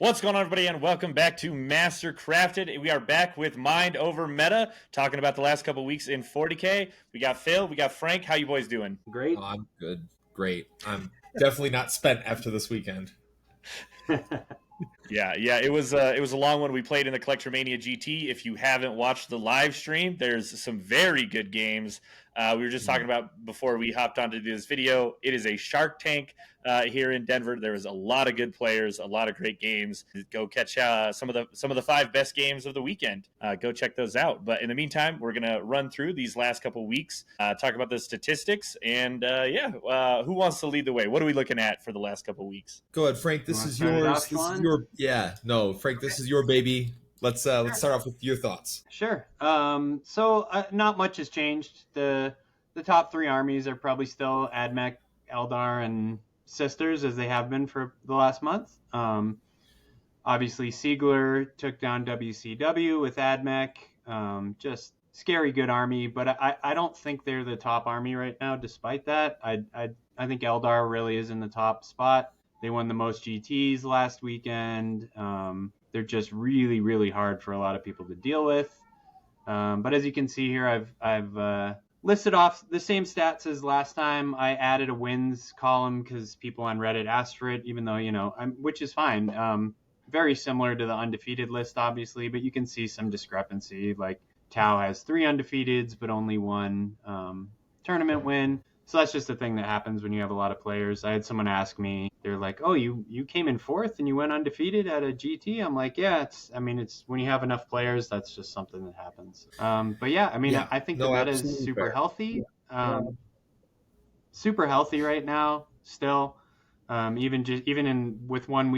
What's going on, everybody, and welcome back to Master Crafted. We are back with Mind Over Meta, talking about the last couple weeks in 40k. We got Phil, we got Frank. How you boys doing? Great. Oh, I'm good. Great. I'm definitely not spent after this weekend. Yeah, it was a long one. We played in the Collectormania GT. If you haven't watched the live stream, there's some very good games. We were just talking about before we hopped on to do this video. It is a Shark Tank here in Denver. There was a lot of good players, a lot of great games. Go catch some of the 5 best games of the weekend. Go check those out. But in the meantime, we're gonna run through these last couple weeks, talk about the statistics, and who wants to lead the way? What are we looking at for the last couple weeks? Go ahead, Frank. This is yours. This is your Frank. This is your baby. Let's start off with your thoughts. Sure. Not much has changed. The top 3 armies are probably still Admech, Eldar, and Sisters, as they have been for the last month. Obviously, Siegler took down WCW with Admech. Just scary good army, but I don't think they're the top army right now. Despite that, I think Eldar really is in the top spot. They won the most GTs last weekend. They're just really, really hard for a lot of people to deal with. But as you can see here, I've listed off the same stats as last time. I added a wins column because people on Reddit asked for it, even though, which is fine. Very similar to the undefeated list, obviously, but you can see some discrepancy. Like Tau has 3 undefeateds, but only 1 tournament win. So that's just the thing that happens when you have a lot of players. I had someone ask me, they're like, "Oh, you came in 4th and you went undefeated at a GT?" I'm like, "Yeah, it's when you have enough players, that's just something that happins." I think the meta is super healthy. Super healthy right now still. With 1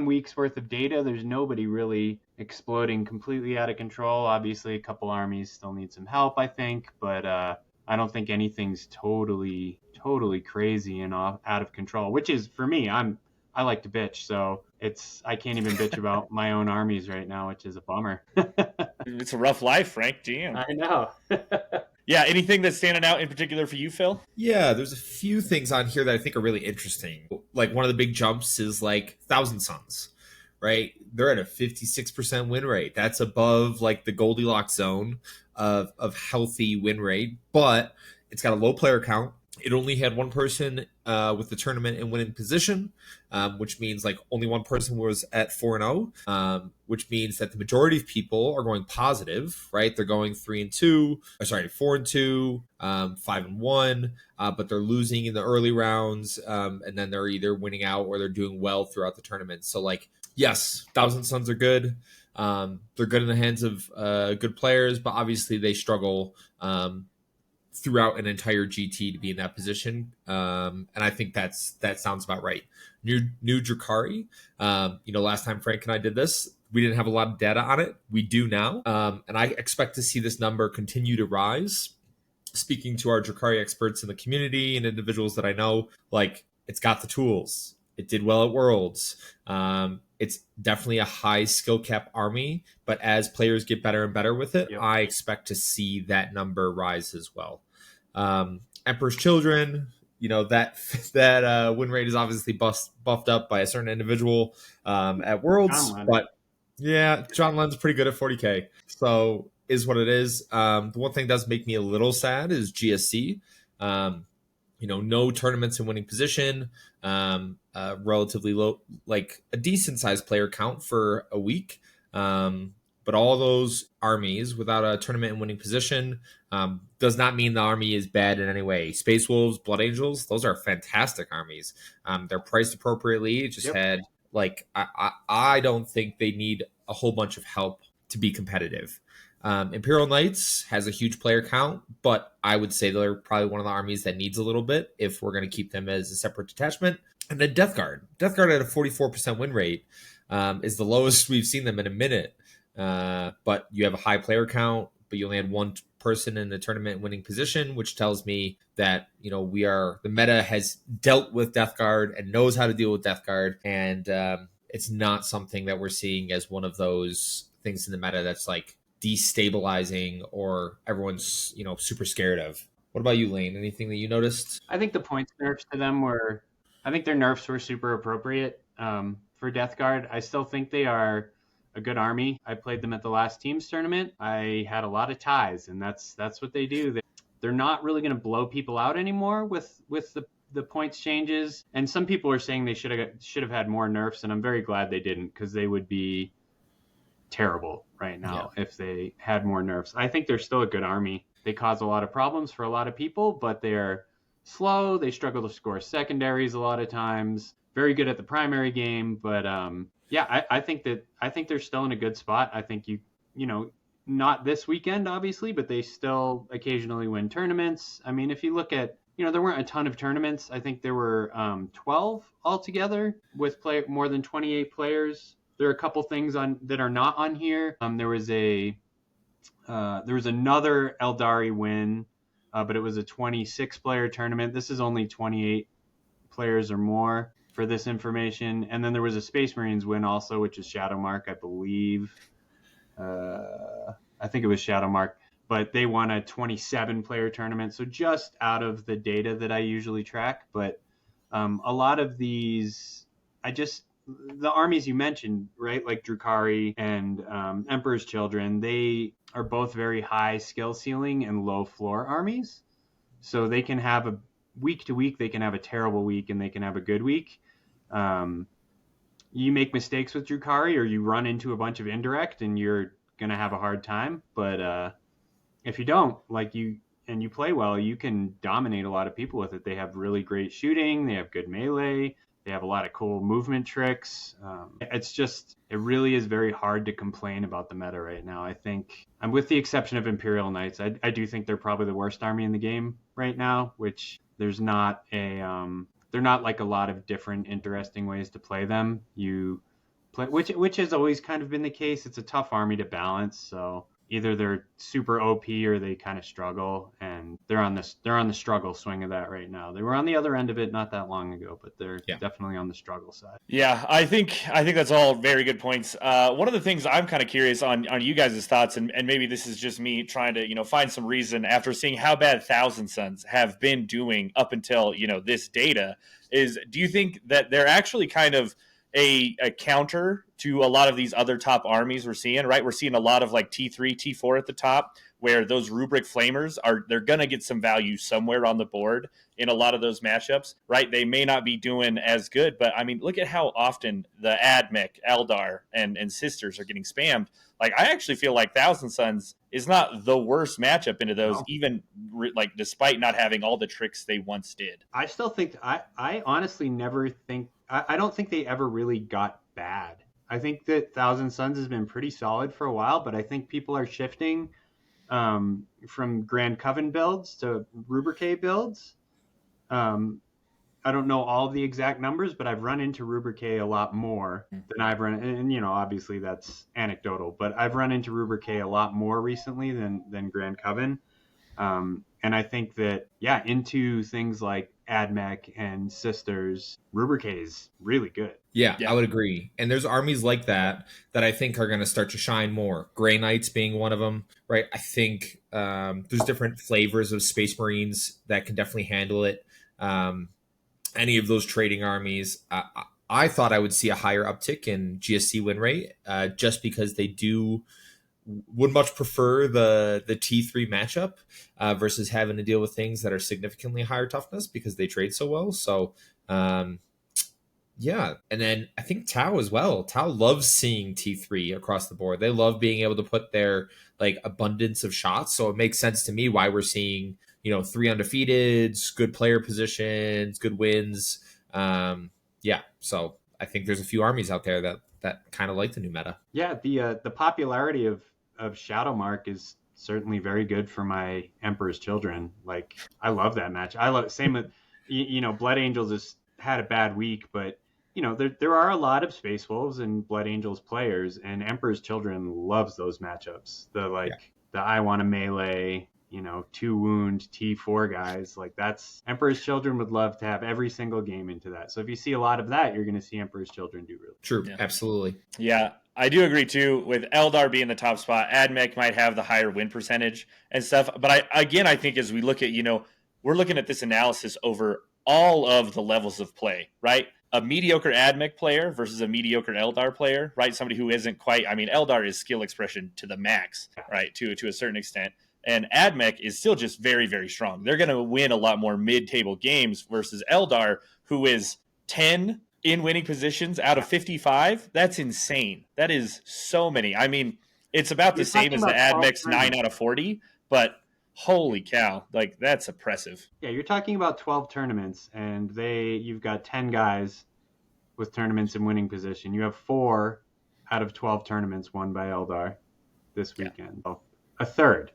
week's worth of data, there's nobody really exploding completely out of control. Obviously, a couple armies still need some help, I think, but I don't think anything's totally crazy and out of control, which is, for me, I like to bitch, so I can't even bitch about my own armies right now, which is a bummer. It's a rough life, Frank. Damn. I know. Yeah, anything that's standing out in particular for you, Phil? Yeah, there's a few things on here that I think are really interesting. Like, one of the big jumps is like Thousand Suns, right? They're at a 56% win rate. That's above like the Goldilocks zone of healthy win rate, but it's got a low player count. It only had 1 person with the tournament in winning position, which means like only 1 person was at 4-0, which means that the majority of people are going positive, right? They're going 4-2, 5-1, but they're losing in the early rounds, and then they're either winning out or they're doing well throughout the tournament. So like, yes, Thousand Suns are good. They're good in the hands of good players, but obviously they struggle throughout an entire GT to be in that position. And I think that sounds about right. New Drukhari, last time Frank and I did this, we didn't have a lot of data on it. We do now. And I expect to see this number continue to rise. Speaking to our Drukhari experts in the community and individuals that I know, like, it's got the tools. It did well at Worlds. It's definitely a high skill cap army, but as players get better and better with it, I expect to see that number rise as well. Emperor's Children, that win rate is obviously buffed up by a certain individual at Worlds, but yeah, John Lenn's pretty good at 40k, so is what it is. The one thing that does make me a little sad is GSC. No tournaments in winning position, relatively low, like a decent sized player count for a week. But all those armies without a tournament in winning position does not mean the army is bad in any way. Space Wolves, Blood Angels, those are fantastic armies. They're priced appropriately. It just had, like, I don't think they need a whole bunch of help to be competitive. Imperial Knights has a huge player count, but I would say they're probably one of the armies that needs a little bit if we're going to keep them as a separate detachment. And then Death Guard at a 44% win rate is the lowest we've seen them in a minute. But you have a high player count, but you only had 1 person in the tournament winning position, which tells me that, the meta has dealt with Death Guard and knows how to deal with Death Guard. And it's not something that we're seeing as one of those things in the meta that's like destabilizing or everyone's, super scared of. What about you, Lane? Anything that you noticed? I think the points nerfs to them I think their nerfs were super appropriate. for Death Guard. I still think they are a good army. I played them at the last teams tournament. I had a lot of ties, and that's what they do. They're not really going to blow people out anymore with the points changes. And some people are saying they should have had more nerfs, and I'm very glad they didn't, because they would be terrible right now if they had more nerfs. I think they're still a good army. They cause a lot of problems for a lot of people, but they're slow. They struggle to score secondaries a lot of times. Very good at the primary game, but I think they're still in a good spot. I think you know, not this weekend obviously, but they still occasionally win tournaments. I mean, if you look at, there weren't a ton of tournaments. I think there were 12 altogether with more than 28 players. There are a couple things that are not on here. There was another Eldari win, but it was a 26-player tournament. This is only 28 players or more for this information. And then there was a Space Marines win also, which is Shadowmark, I believe. I think it was Shadowmark, but they won a 27-player tournament. So just out of the data that I usually track. But a lot of these, the armies you mentioned, right, like Drukhari and Emperor's Children, they are both very high skill ceiling and low floor armies. So they can have a week to week, they can have a terrible week and they can have a good week. You make mistakes with Drukhari, or you run into a bunch of indirect, and you're going to have a hard time. But if you don't, and you play well, you can dominate a lot of people with it. They have really great shooting. They have good melee. They have a lot of cool movement tricks. It really is very hard to complain about the meta right now. I think, with the exception of Imperial Knights, I do think they're probably the worst army in the game right now, which there's not they're not like a lot of different interesting ways to play them. You play, which has always kind of been the case. It's a tough army to balance. So either they're super OP or they kind of struggle, and they're on the struggle swing of that right now. They were on the other end of it not that long ago, but they're definitely on the struggle side. Yeah, I think that's all very good points. One of the things I'm kind of curious on you guys' thoughts, and maybe this is just me trying to find some reason after seeing how bad Thousand Sons have been doing up until this data, is do you think that they're actually kind of a counter to a lot of these other top armies we're seeing, right? We're seeing a lot of like T3, T4 at the top, where those rubric flamers they're going to get some value somewhere on the board in a lot of those matchups, right? They may not be doing as good, but I mean, look at how often the Admech, Eldar, and Sisters are getting spammed. Like, I actually feel like Thousand Sons is not the worst matchup into those, even despite not having all the tricks they once did. I still think, I honestly never think, I don't think they ever really got bad. I think that Thousand Sons has been pretty solid for a while, but I think people are shifting from Grand Coven builds to Rubrique builds. I don't know all of the exact numbers, but I've run into Rubrique a lot more than I've run, and obviously that's anecdotal, but I've run into Rubrique a lot more recently than Grand Coven. And I think that, into things like Admech and Sisters, Rubrique is really good. Yeah, I would agree. And there's armies like that I think are going to start to shine more. Grey Knights being one of them, right? I think there's different flavors of Space Marines that can definitely handle it. Any of those trading armies, I thought I would see a higher uptick in GSC win rate, just because they would much prefer the T3 matchup versus having to deal with things that are significantly higher toughness because they trade so well. So, yeah. And then I think Tau as well. Tau loves seeing T3 across the board. They love being able to put their abundance of shots. So it makes sense to me why we're seeing, 3 undefeateds, good player positions, good wins. So I think there's a few armies out there that kind of like the new meta. Yeah, the popularity of Shadowmark is certainly very good for my Emperor's Children. Like, I love that match. Same with Blood Angels has had a bad week, but there are a lot of Space Wolves and Blood Angels players, and Emperor's Children loves those matchups. The I want to melee, 2 wound T4 guys, that's Emperor's Children would love to have every single game into that. So if you see a lot of that, you're going to see Emperor's Children do really true. Yeah. Absolutely. Yeah, I do agree too with Eldar being the top spot. Admech might have the higher win percentage and stuff, but I think as we look at, we're looking at this analysis over all of the levels of play, right? a mediocre AdMech player versus a mediocre Eldar player, right? Somebody who isn't quite, I mean, Eldar is skill expression to the max, right? To a certain extent. And AdMech is still just very, very strong. They're going to win a lot more mid-table games versus Eldar, who is 10 in winning positions out of 55. That's insane. That is so many. I mean, it's about the same as the AdMech's 9 out of 40, but holy cow, like that's oppressive. Yeah, you're talking about 12 tournaments, and you've got 10 guys with tournaments in winning position. You have 4 out of 12 tournaments won by Eldar this weekend. Yeah. A third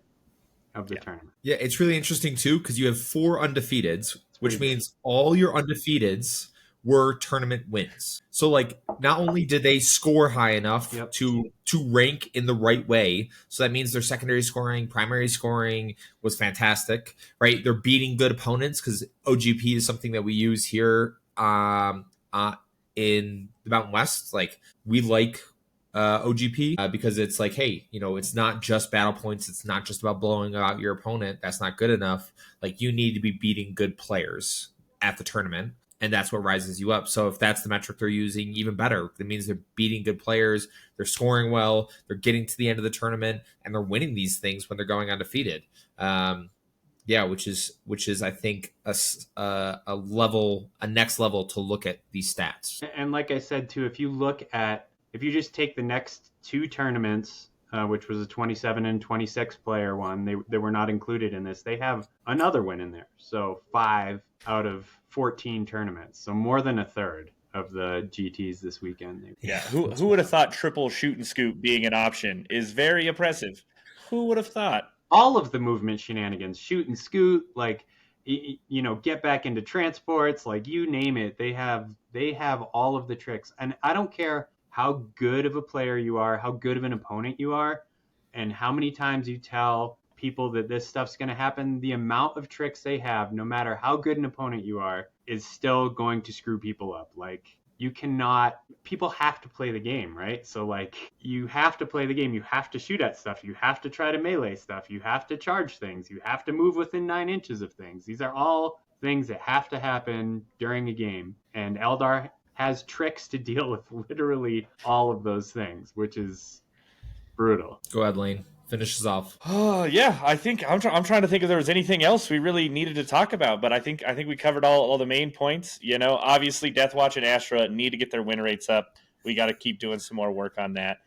of the tournament. Yeah, it's really interesting too because you have 4 undefeateds, which means all your undefeateds were tournament wins. So like not only did they score high enough to rank in the right way, so that means their secondary scoring, primary scoring was fantastic, right? They're beating good opponents because OGP is something that we use here in the Mountain West. Like we like OGP because it's like, hey, you know, it's not just battle points. It's not just about blowing out your opponent. That's not good enough. Like you need to be beating good players at the tournament. And that's what rises you up. So if that's the metric they're using, even better. That means they're beating good players, they're scoring well, they're getting to the end of the tournament, and they're winning these things when they're going undefeated. Which is I think a next level to look at these stats. And like I said too, if you just take the next 2 tournaments, which was a 27 and 26 player one, they were not included in this. They have another win in there. So 5 out of 14 tournaments. So more than a third of the GTs this weekend. Yeah, who would have thought triple shoot and scoop being an option is very oppressive. Who would have thought? All of the movement shenanigans, shoot and scoot, like, you know, get back into transports, like you name it. They have all of the tricks. And I don't care how good of a player you are, how good of an opponent you are, and how many times you tell people that this stuff's going to happen, the amount of tricks they have, no matter how good an opponent you are, is still going to screw people up. Like, people have to play the game, right? So, like, you have to play the game. You have to shoot at stuff. You have to try to melee stuff. You have to charge things. You have to move within 9 inches of things. These are all things that have to happen during a game. And Eldar has tricks to deal with literally all of those things, which is brutal. Go ahead, Lane. Finish us off. Oh yeah, I think I'm trying to think if there was anything else we really needed to talk about, but I think we covered all the main points. You know, obviously Deathwatch and Astra need to get their win rates up. We got to keep doing some more work on that.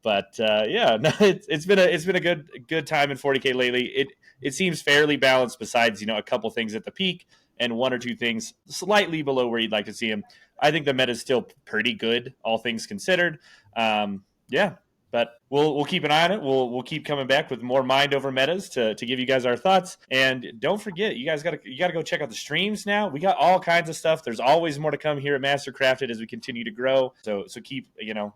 It's been a good time in 40k lately. It seems fairly balanced. Besides, you know, a couple things at the peak and 1 or 2 things slightly below where you'd like to see them. I think the meta is still pretty good, all things considered. But we'll keep an eye on it. We'll keep coming back with more mind over metas to give you guys our thoughts. And don't forget, you guys gotta go check out the streams now. We got all kinds of stuff. There's always more to come here at Mastercrafted as we continue to grow. So keep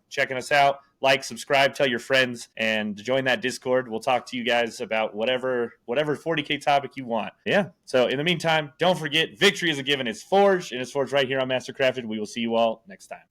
checking us out. Like, subscribe, tell your friends, and join that Discord. We'll talk to you guys about whatever 40k topic you want. Yeah. So in the meantime, don't forget, victory is a given. It's forged, and it's forged right here on Mastercrafted. We will see you all next time.